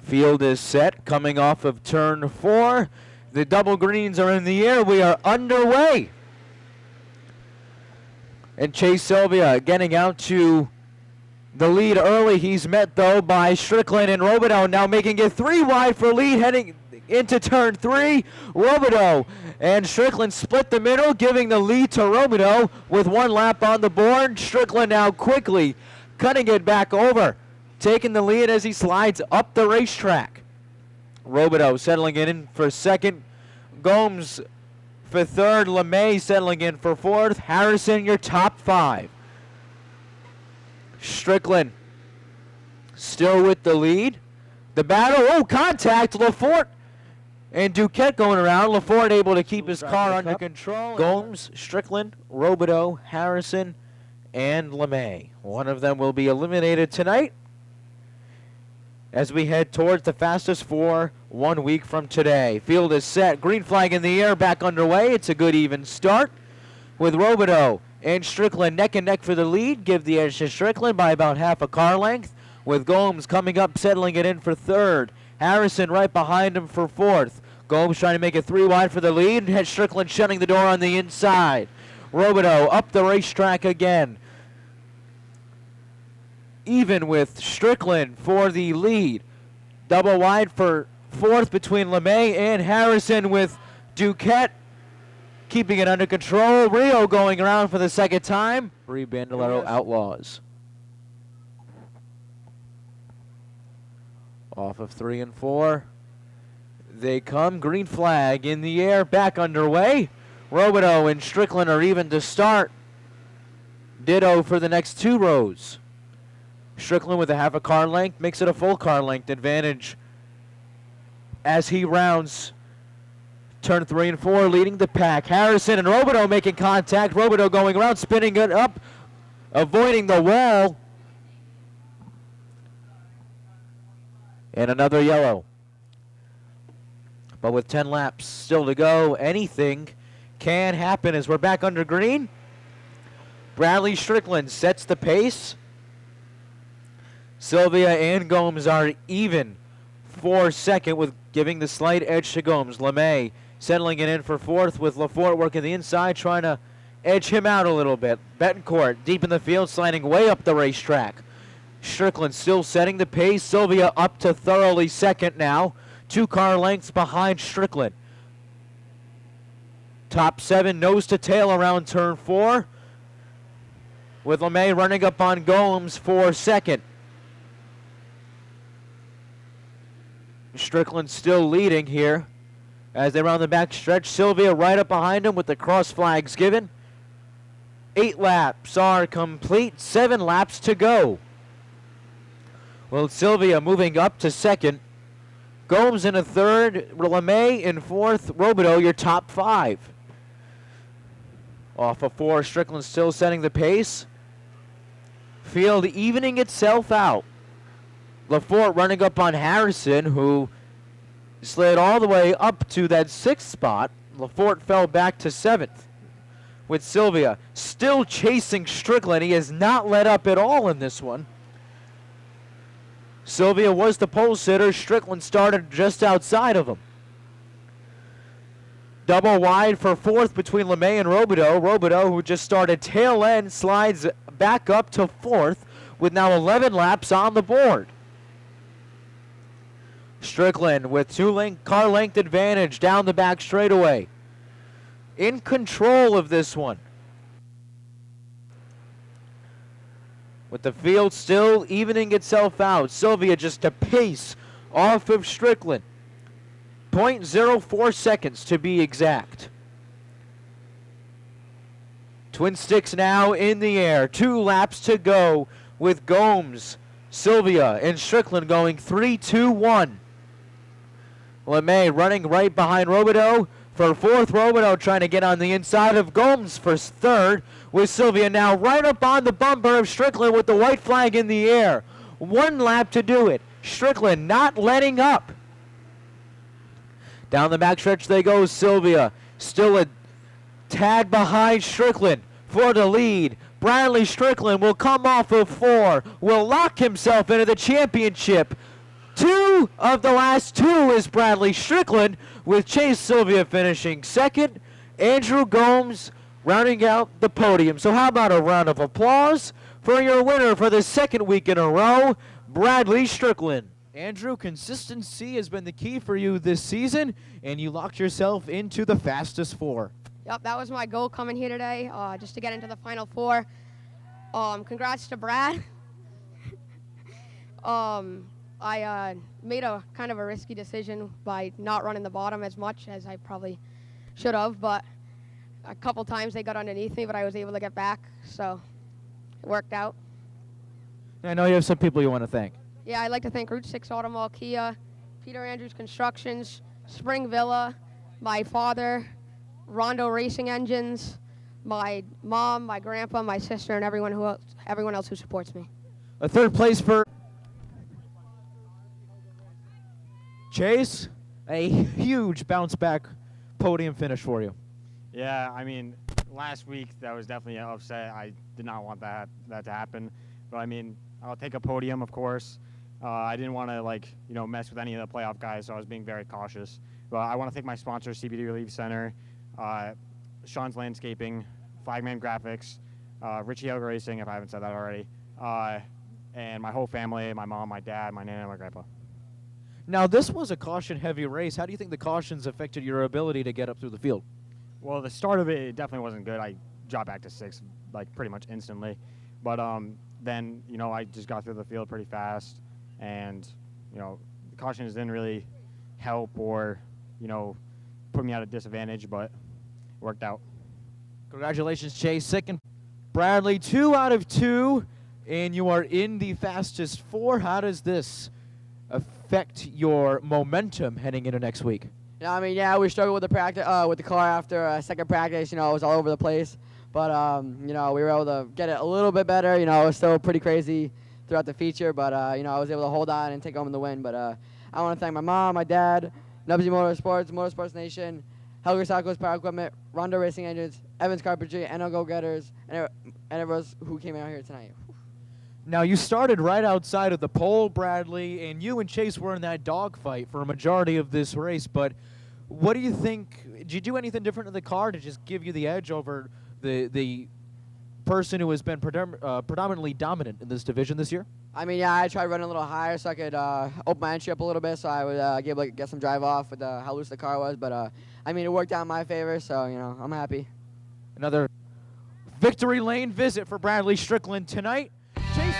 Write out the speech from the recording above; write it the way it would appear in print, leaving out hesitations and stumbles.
Field is set, coming off of turn 4. The double greens are in the air. We are underway. And Chase Sylvia getting out to the lead early. He's met, though, by Strickland and Robideau, now making it 3 wide for lead, heading into turn 3. Robideau and Strickland split the middle, giving the lead to Robideau with 1 lap on the board. Strickland now quickly cutting it back over, taking the lead as he slides up the racetrack. Robideau settling in for second. Gomes for third. LeMay settling in for fourth. Harrison, your top 5. Strickland still with the lead. The battle, oh, contact. Lafort and Duquette going around. Lafort able to keep his car under control. Gomes, Strickland, Robideau, Harrison, and LeMay. One of them will be eliminated tonight as we head towards the fastest 4 1 week from today. Field is set. Green flag in the air, back underway. It's a good even start with Robideau and Strickland neck and neck for the lead. Give the edge to Strickland by about half a car length, with Gomes coming up, settling it in for third. Harrison right behind him for fourth. Gomes trying to make it 3 wide for the lead. Had Strickland shutting the door on the inside. Robideau up the racetrack again, even with Strickland for the lead. Double wide for fourth between LeMay and Harrison, with Duquette keeping it under control. Rio going around for the second time. 3 Bandolero Outlaws. Off of 3 and 4. They come. Green flag in the air, back underway. Robideau and Strickland are even to start. Ditto for the next 2 rows. Strickland with a half a car length makes it a full car length advantage as he rounds turn 3 and 4, leading the pack. Harrison and Robideau making contact. Robideau going around, spinning it up, avoiding the wall. And another yellow. But with 10 laps still to go, anything can happen as we're back under green. Bradley Strickland sets the pace. Sylvia and Gomes are even for second, with giving the slight edge to Gomes. LeMay settling it in for fourth, with Lafort working the inside, trying to edge him out a little bit. Betancourt deep in the field, sliding way up the racetrack. Strickland still setting the pace. Sylvia up to thoroughly second now, 2 car lengths behind Strickland. Top 7 nose to tail around turn 4, with LeMay running up on Gomes for second. Strickland still leading here as they round the back stretch. Sylvia right up behind him with the cross flags given. 8 laps are complete, 7 laps to go. Well, Sylvia moving up to second. Gomes in a third, LeMay in fourth, Robideau your top 5. Off of 4, Strickland still setting the pace. Field evening itself out. Lafort running up on Harrison, who slid all the way up to that 6th spot. Lafort fell back to 7th. With Sylvia still chasing Strickland. He has not let up at all in this one. Sylvia was the pole sitter. Strickland started just outside of him. Double wide for fourth between LeMay and Robideau. Robideau, who just started tail end, slides back up to fourth with now 11 laps on the board. Strickland with 2 car length advantage down the back straightaway. In control of this one. With the field still evening itself out. Sylvia just a pace off of Strickland. 0.04 seconds to be exact. Twin sticks now in the air. 2 laps to go with Gomes, Sylvia, and Strickland going 3-2-1. LeMay running right behind Robideau for fourth. Robideau trying to get on the inside of Gomes for third, with Sylvia now right up on the bumper of Strickland with the white flag in the air. 1 lap to do it. Strickland not letting up. Down the backstretch they go. Sylvia still a tad behind Strickland for the lead. Bradley Strickland will come off of 4, will lock himself into the championship 2 of the last 2 is Bradley Strickland, with Chase Sylvia finishing second. Andrew Gomes rounding out the podium. So how about a round of applause for your winner for the second week in a row, Bradley Strickland. Andrew, consistency has been the key for you this season, and you locked yourself into the fastest 4. Yep, that was my goal coming here today, just to get into the final 4. Congrats to Brad. I made a kind of a risky decision by not running the bottom as much as I probably should have, but a couple times they got underneath me, but I was able to get back, so it worked out. I know you have some people you want to thank. Yeah, I'd like to thank Route 6 Automall Kia, Peter Andrews Constructions, Spring Villa, my father, Rondo Racing Engines, my mom, my grandpa, my sister, and everyone else who supports me. A third place for Chase, a huge bounce back podium finish for you. Yeah, I mean, last week that was definitely an upset. I did not want that to happen. But I mean, I'll take a podium, of course. I didn't want to mess with any of the playoff guys, so I was being very cautious. But I want to thank my sponsor, CBD Relief Center, Sean's Landscaping, Flagman Graphics, Richie Helga Racing, if I haven't said that already, and my whole family, my mom, my dad, my nana, and my grandpa. Now, this was a caution-heavy race. How do you think the cautions affected your ability to get up through the field? Well, the start of it definitely wasn't good. I dropped back to 6, pretty much instantly. But then, I just got through the field pretty fast, and, the cautions didn't really help or, put me at a disadvantage, but it worked out. Congratulations, Chase. Second, Bradley, 2 out of 2, and you are in the fastest 4. How does this affect your momentum heading into next week? Yeah, we struggled with the practice, with the car after second practice. It was all over the place, but we were able to get it a little bit better. It was still pretty crazy throughout the feature, but I was able to hold on and take home the win. But I want to thank my mom, my dad, Nubsy Motorsports Nation, Helga Southcoast Power Equipment, Rondo Racing Engines, Evans Carpentry, NL Go Getters, and everyone who came out here tonight. Now, you started right outside of the pole, Bradley, and you and Chase were in that dogfight for a majority of this race. But what do you think? Did you do anything different in the car to just give you the edge over the person who has been predominantly dominant in this division this year? I tried running a little higher so I could open my entry up a little bit so I would be able to get some drive off with how loose the car was. But, it worked out in my favor, so, I'm happy. Another victory lane visit for Bradley Strickland tonight. Chase